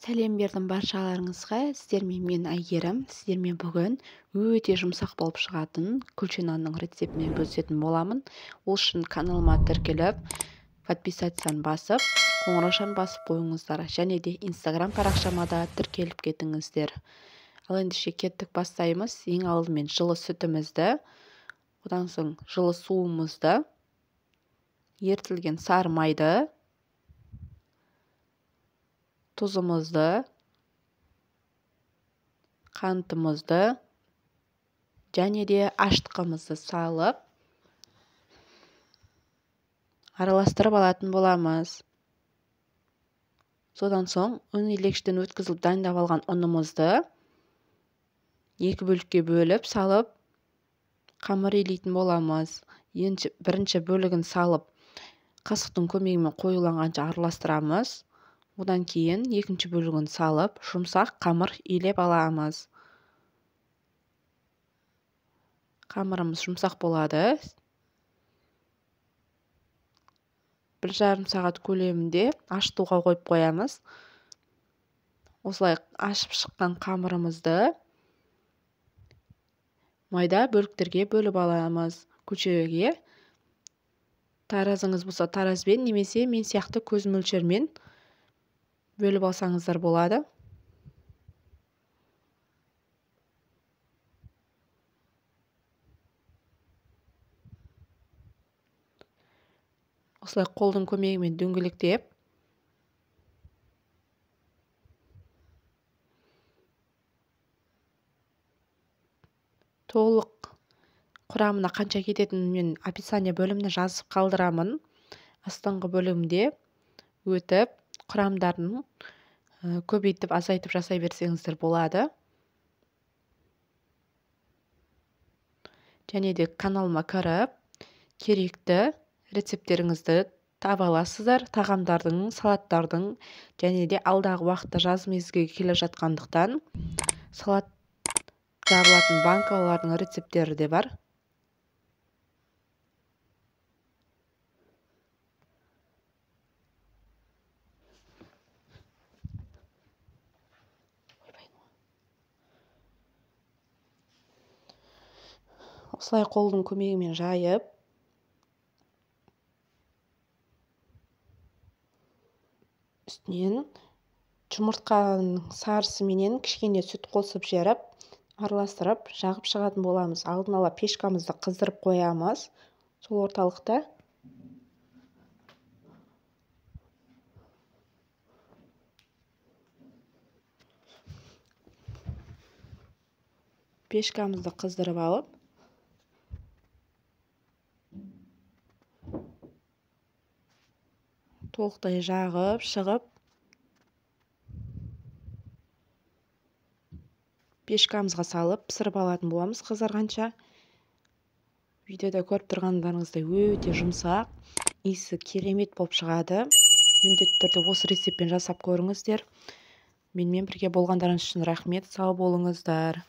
Сәлем бердім баршаларыңызға. Сіздермен мен Әйгерім. Сіздермен бүгін өте жұмсақ болып шығатын күлше нанның рецептімен бөлісетін боламын. Ол үшін каналыма тіркеліп, подписацияны басып, қоңыраушаны басып қойыңыздар. Және де Instagram парақшама да тіркеліп кетіңіздер. Ал ендеше кеттік, бастаймыз. Ең алдымен жылы сүтімізді, одан соң жылы суымызды, ерітілген сары майды, тұзымызды, қантымызды және де аштықымызды салып араластырып алатын боламыз. Содан соң ұн илегіштен өткізіліп дайындап алған ұнымызды екі бөлікке бөліп салып қамыр илейтін боламыз. Енді бірінші бөлігін салып қасықтың көмегімен қоюланғанша араластырамыз. Одан кейін екінші бөлігін салып жұмсақ қамыр илеп аламыз. Қамырымыз жұмсақ болады. 1,5 сағат көлемінде ашытуға қойып қоямыз. Осылай ашып шыққан қамырымызды майда бөліктерге бөліп аламыз. Күлшеге таразыңыз болса таразбен, немесе мен сияқты көз мөлшермен бөліп алсаңыздар болады. Осылай қолдың көмегімен дөңгелектеп толық құрамына қанша кететінін мен описание бөліміне жазып қалдырамын. Астыңғы бөлімде өтіп құрамдарын көбейтіп азайтып жасай берсеңіздер болады. Және де каналыма кіріп керекті рецепттеріңізді таба аласыздар. Тағамдардың, салаттардың және де алдағы уақытта жаз мезгілі келе жатқандықтан салат жабылатын банкалардың рецепттері де бар. Осылай қолдың көмегімен жайып үстінен жұмыртқаның сарысы менен кішкене сүт қосып жеріп араластырып жағып шығатын боламыз. Алдын ала пешкамызды қыздырып қоямыз. Сол орталықта пешкамызды қыздырып алып толықтай жағып шығып пешкамызға салып пісіріп алатын боламыз қызарғанша. Видеода көріп тұрғандарыңыздай өте жұмсақ, иісі керемет болып шығады. Міндетті түрде осы рецептпен жасап көріңіздер. Менімен бірге болғандарыңыз үшін рахмет. Сау болыңыздар.